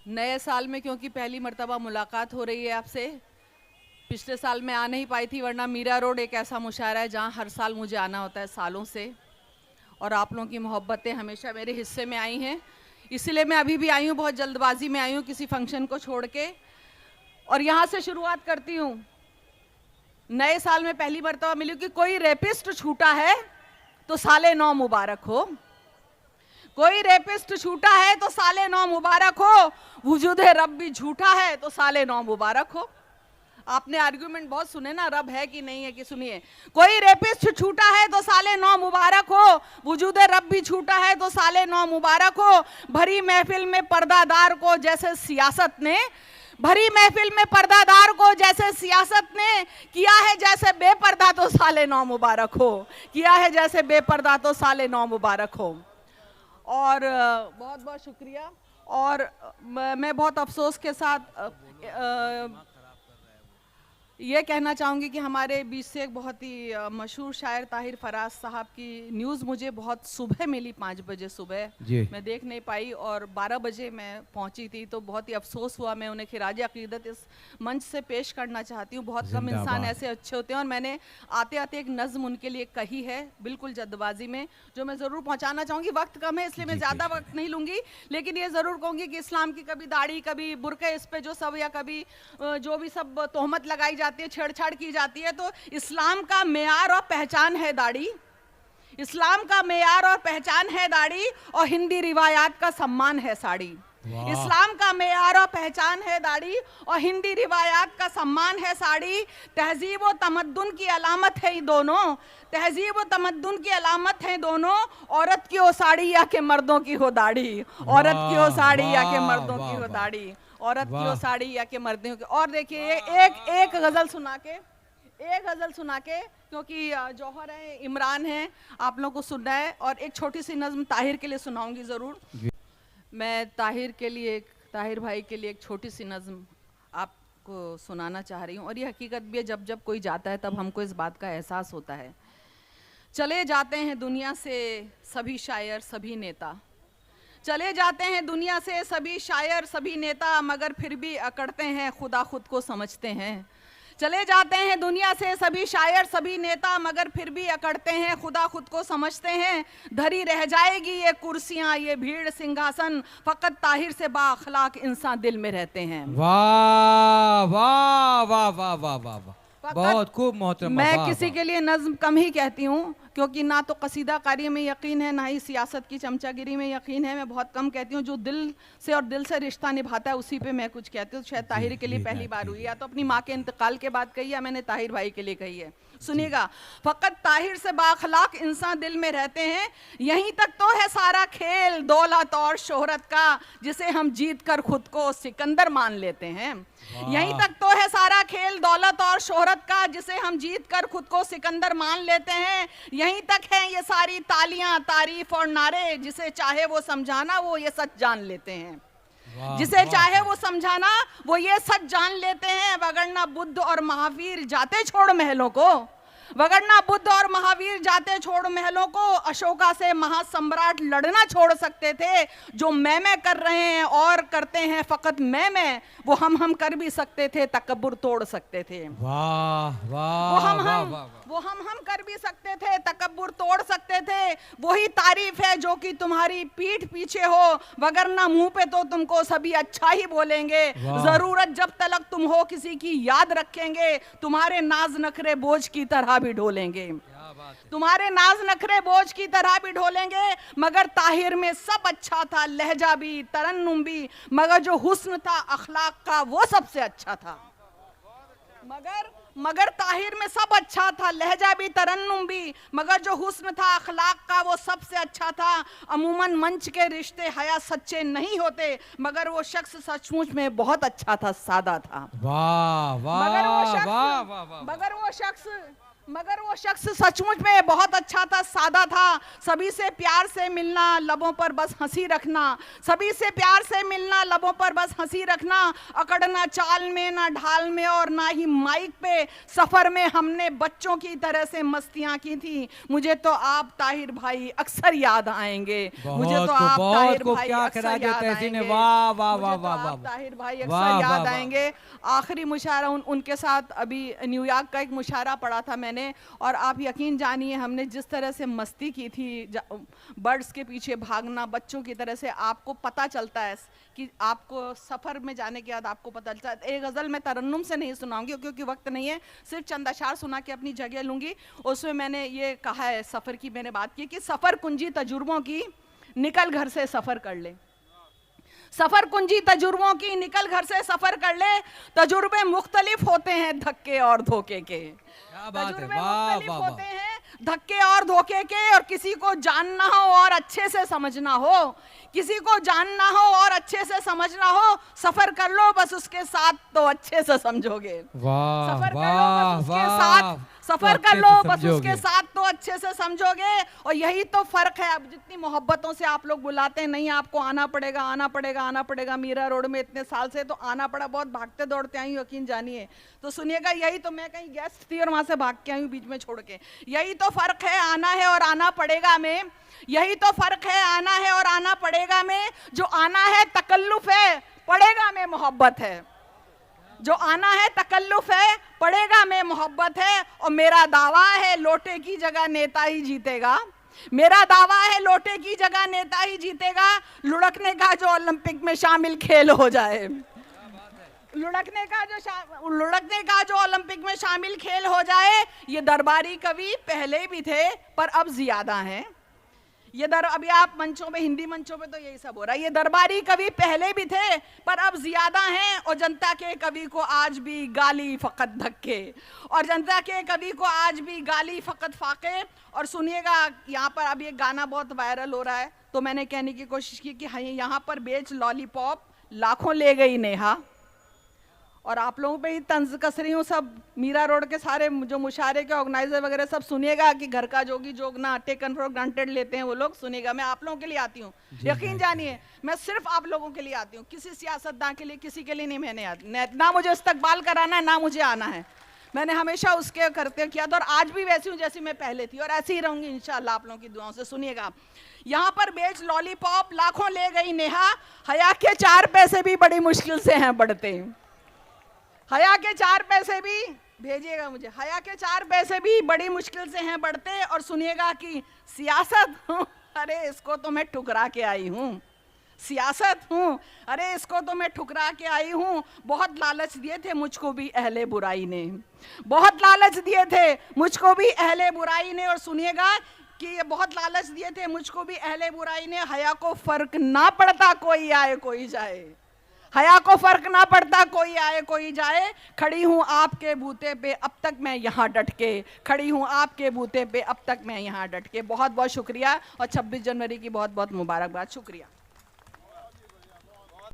नए साल में क्योंकि पहली मर्तबा मुलाकात हो रही है आपसे। पिछले साल मैं आ नहीं पाई थी, वरना मीरा रोड एक ऐसा मुशायरा है जहाँ हर साल मुझे आना होता है सालों से, और आप लोगों की मोहब्बतें हमेशा मेरे हिस्से में आई हैं, इसीलिए मैं अभी भी आई हूँ, बहुत जल्दबाजी में आई हूँ किसी फंक्शन को छोड़ के। और यहाँ से शुरुआत करती हूँ। नए साल में पहली मर्तबा मिली कि कोई रेपिस्ट छूटा है तो साले 9 मुबारक हो, कोई रेपिस्ट छूटा है तो साले 9 मुबारक हो, वजूदे रब भी झूठा है तो साले 9 मुबारक हो। आपने आर्गुमेंट बहुत सुने ना, रब है कि नहीं है कि, सुनिए। कोई रेपिस्ट छूटा है तो साले 9 मुबारक हो, वजूदे रब भी छूटा है तो साले 9 मुबारक हो। भरी महफिल में पर्दादार को जैसे सियासत ने, भरी महफिल में पर्दादार को जैसे सियासत ने किया है जैसे बेपर्दा तो साले 9 मुबारक हो, किया है जैसे बेपर्दा तो साले 9 मुबारक हो। और बहुत बहुत शुक्रिया। और मैं बहुत अफसोस के साथ ये कहना चाहूँगी कि हमारे बीच से एक बहुत ही मशहूर शायर ताहिर फराज साहब की न्यूज़ मुझे बहुत सुबह मिली, 5 बजे सुबह, मैं देख नहीं पाई और 12 बजे मैं पहुंची थी, तो बहुत ही अफसोस हुआ। मैं उन्हें खिराज अकीदत इस मंच से पेश करना चाहती हूँ। बहुत कम इंसान ऐसे अच्छे होते हैं, और मैंने आते आते एक नज़्म उनके लिए कही है बिल्कुल जल्दबाजी में, जो मैं ज़रूर पहुँचाना चाहूँगी। वक्त कम है इसलिए मैं ज़्यादा वक्त नहीं लूँगी, लेकिन ये ज़रूर कहूँगी कि इस्लाम की कभी दाढ़ी, कभी बुरके, इस पर जो सब, या कभी जो भी सब तोहमत लगाई जाती है, छेड़छाड़ की जाती है, तो इस्लाम का मेयार और पहचान है दाढ़ी, इस्लाम का मेयार और पहचान है दाढ़ी, और हिंदी रिवायात का सम्मान है साड़ी। इस्लाम का मेयार और पहचान है दाढ़ी, और हिंदी रिवायात का सम्मान है साड़ी। तहजीब व तमद्दुन की अलामत है ये दोनों, तहजीब व तमद्दुन की अलामत है दोनों। औरत की हो साड़ी या के मर्दों की हो दाढ़ी, औरत की हो साड़ी या के मर्दों की हो दाढ़ी, औरत की हो साड़ी या के मर्दों की। और देखिए एक गजल सुना के, एक गजल सुना के, क्योंकि जौहर है, इमरान है, आप लोगों को सुनना है, और एक छोटी सी नज़्म ताहिर के लिए सुनाऊंगी ज़रूर। मैं ताहिर के लिए, ताहिर भाई के लिए एक छोटी सी नज़्म आपको सुनाना चाह रही हूँ, और ये हकीकत भी है, जब जब कोई जाता है तब हमको इस बात का एहसास होता है। चले जाते हैं दुनिया से सभी शायर सभी नेता, चले जाते हैं दुनिया से सभी शायर सभी नेता, मगर फिर भी अकड़ते हैं खुदा खुद को समझते हैं। चले जाते हैं दुनिया से सभी शायर सभी नेता, मगर फिर भी अकड़ते हैं खुदा खुद को समझते हैं। धरी रह जाएगी ये कुर्सियां, ये भीड़ सिंहासन, फकत ताहिर से बाअखलाक इंसान दिल में रहते हैं। वाह वाह वाह वाह वाह वाह वाह, बहुत खूब मोहतरम। मैं किसी के लिए नज्म कम ही कहती हूँ, क्योंकि ना तो कसीदाकारी में यकीन है, ना ही सियासत की चमचागिरी में यकीन है। मैं बहुत कम कहती हूँ, जो दिल से और दिल से रिश्ता निभाता है उसी पे मैं कुछ कहती हूँ। शायद ताहिर के लिए पहली बार हुई, या तो अपनी माँ के इंतकाल के बाद कही, या मैंने ताहिर भाई के लिए कही है। सुनिएगा, फकत ताहिर से बाअखलाक इंसान दिल में रहते हैं। यहीं तक तो है सारा खेल दौलत और शोहरत का, जिसे हम जीत कर खुद को सिकंदर मान लेते हैं। यहीं तक तो है सारा खेल दौलत और शोहरत का, जिसे हम जीत कर खुद को सिकंदर मान लेते हैं। यहीं तक है ये सारी तालियां, तारीफ और नारे, जिसे चाहे वो समझाना वो ये सच जान लेते हैं। जिसे चाहे वो समझाना वो ये सच जान लेते हैं। वगरना बुद्ध और महावीर जाते छोड़ महलों को, वगरना बुद्ध और महावीर जाते छोड़ महलों को, अशोका से महासम्राट लड़ना छोड़ सकते थे। जो मैं कर रहे हैं और करते हैं फकत मैं, वो हम कर भी सकते थे, तकब्बुर तोड़ सकते थे। वाह वाह, वो हम कर भी सकते थे, तकब्बुर तोड़ सकते थे। वही तारीफ है जो कि तुम्हारी पीठ पीछे हो, वगरना मुंह पे तो तुमको सभी अच्छा ही बोलेंगे। जरूरत जब तलक तुम हो किसी की याद रखेंगे, तुम्हारे नाज नखरे बोझ की तरह भी ढोलेंगे, तुम्हारे नाज नखरे बोझ की तरह भी ढोलेंगे। मगर ताहिर में सब अच्छा था, लहजा भी तरन्नुम भी, मगर जो हुस्न था अखलाक का वो सबसे अच्छा था। मगर ताहिर में सब अच्छा था, लहजा भी तरन्नुम भी, मगर जो हुस्न था अखलाक का वो सबसे अच्छा था। अमूमन मंच के रिश्ते हया सच्चे नहीं होते, मगर वो शख्स सचमुच में बहुत अच्छा था, सादा था। वाह वाह, मगर वो शख्स मगर वो शख्स सचमुच में बहुत अच्छा था, सादा था। सभी से प्यार से मिलना, लबों पर बस हंसी रखना, सभी से प्यार से मिलना, लबों पर बस हंसी रखना, अकड़ना चाल में ना ढाल में और ना ही माइक पे। सफर में हमने बच्चों की तरह से मस्तियां की थी। मुझे तो आप ताहिर भाई अक्सर याद आएंगे, मुझे तो आप ताहिर भाई अक्सर याद आएंगे, वाह वाह वाह वाह वाह, ताहिर भाई वाह, अक्सर याद वाह, आएंगे। आखिरी मुशायरा उनके साथ अभी न्यूयॉर्क का एक मुशायरा पढ़ा था मैंने, और आप यकीन जानिए हमने जिस तरह से मस्ती की थी, बर्ड्स के पीछे भागना बच्चों की तरह से, आपको पता चलता है कि आपको सफ़र में जाने के बाद आपको पता चलता है। एक गज़ल मैं तरन्नुम से नहीं सुनाऊंगी क्योंकि वक्त नहीं है, सिर्फ चंद अशार सुना के अपनी जगह लूँगी। उसमें मैंने ये कहा है, सफ़र की मैंने बात की कि सफ़र कुंजी तजुर्बों की, निकल घर से सफ़र कर ले। सफर कुंजी तजुर्बों की, निकल घर से सफर कर ले। तजुर्बे मुख्तलिफ होते हैं धक्के और धोखे के, तजुर्बे मुख्तलिफ होते हैं धक्के और धोखे के। और किसी को जानना हो और अच्छे से समझना हो, किसी को जानना हो और अच्छे से समझना हो, सफर कर लो बस उसके साथ तो अच्छे से समझोगे। सफर कर लो बस उसके साथ, सफर कर लो बस उसके साथ तो अच्छे से समझोगे। और यही तो फर्क है। अब जितनी मोहब्बतों से आप लोग बुलाते हैं, नहीं आपको आना पड़ेगा, आना पड़ेगा, आना पड़ेगा, मीरा रोड में इतने साल से तो आना पड़ा, बहुत भागते दौड़ते आई हूँ यकीन जानिए। तो सुनिएगा, यही तो, मैं कहीं गेस्ट थी और वहां से भाग के आई हूँ बीच में छोड़ के। यही तो फर्क है आना है और आना पड़ेगा में, यही तो फर्क है आना है और आना पड़ेगा में। जो आना है तकल्लुफ है, पड़ेगा में मोहब्बत है। जो आना है तकल्लुफ है, पड़ेगा में मोहब्बत है। और मेरा दावा है लोटे की जगह नेता ही जीतेगा, मेरा दावा है लोटे की जगह नेता ही जीतेगा। लुढ़कने का जो ओलंपिक में शामिल खेल हो जाए, लुढ़कने का जो ओलंपिक में शामिल खेल हो जाए। ये दरबारी कवि पहले भी थे पर अब ज्यादा हैं। ये अभी आप मंचों में, हिंदी मंचों पे तो यही सब हो रहा है। ये दरबारी कवि पहले भी थे पर अब ज्यादा हैं। और जनता के कवि को आज भी गाली फकत धक्के, और जनता के कवि को आज भी गाली फकत फाके। और सुनिएगा, यहाँ पर अब ये गाना बहुत वायरल हो रहा है, तो मैंने कहने की कोशिश की कि हाँ, यहाँ पर बेच लॉलीपॉप लाखों ले गई नेहा। और आप लोगों पे ही तंज कस रही हूँ, सब मीरा रोड के सारे जो मुशायरे के ऑर्गेनाइजर वगैरह सब सुनिएगा कि घर का जोगी जोगना टेकन फॉर ग्रांटेड लेते हैं वो लोग। सुनिएगा, मैं आप लोगों के लिए आती हूँ, यकीन जानिए मैं सिर्फ आप लोगों के लिए आती हूँ, किसी सियासतदान के लिए, किसी के लिए नहीं। मैंने ना मुझे इस्तकबाल कराना है, ना मुझे आना है। मैंने हमेशा उसके करते किया था और आज भी वैसी हूँ जैसी मैं पहले थी और ऐसी ही रहूंगी इंशाल्लाह आप लोगों की दुआओं से। सुनिएगा, यहाँ पर बेच लॉलीपॉप लाखों ले गई नेहा, हया के 4 पैसे भी बड़ी मुश्किल से हैं बढ़ते। हया के 4 पैसे भी, भेजिएगा मुझे, हया के 4 पैसे भी बड़ी मुश्किल से हैं बढ़ते। और सुनिएगा कि सियासत हूँ, अरे इसको तो मैं ठुकरा के आई हूँ, सियासत हूँ, अरे इसको तो मैं ठुकरा के आई हूँ। बहुत लालच दिए थे मुझको भी अहले बुराई ने, बहुत लालच दिए थे मुझको भी अहले बुराई ने। और सुनिएगा कि ये बहुत लालच दिए थे मुझको भी अहले बुराई ने। हया को फर्क ना पड़ता कोई आए कोई जाए, हया को फर्क ना पड़ता कोई आए कोई जाए। खड़ी हूँ आपके बूते पे अब तक मैं यहाँ डट के, खड़ी हूँ आपके बूते पे अब तक मैं यहाँ डट के। बहुत बहुत शुक्रिया और 26 जनवरी की बहुत बहुत मुबारकबाद। शुक्रिया।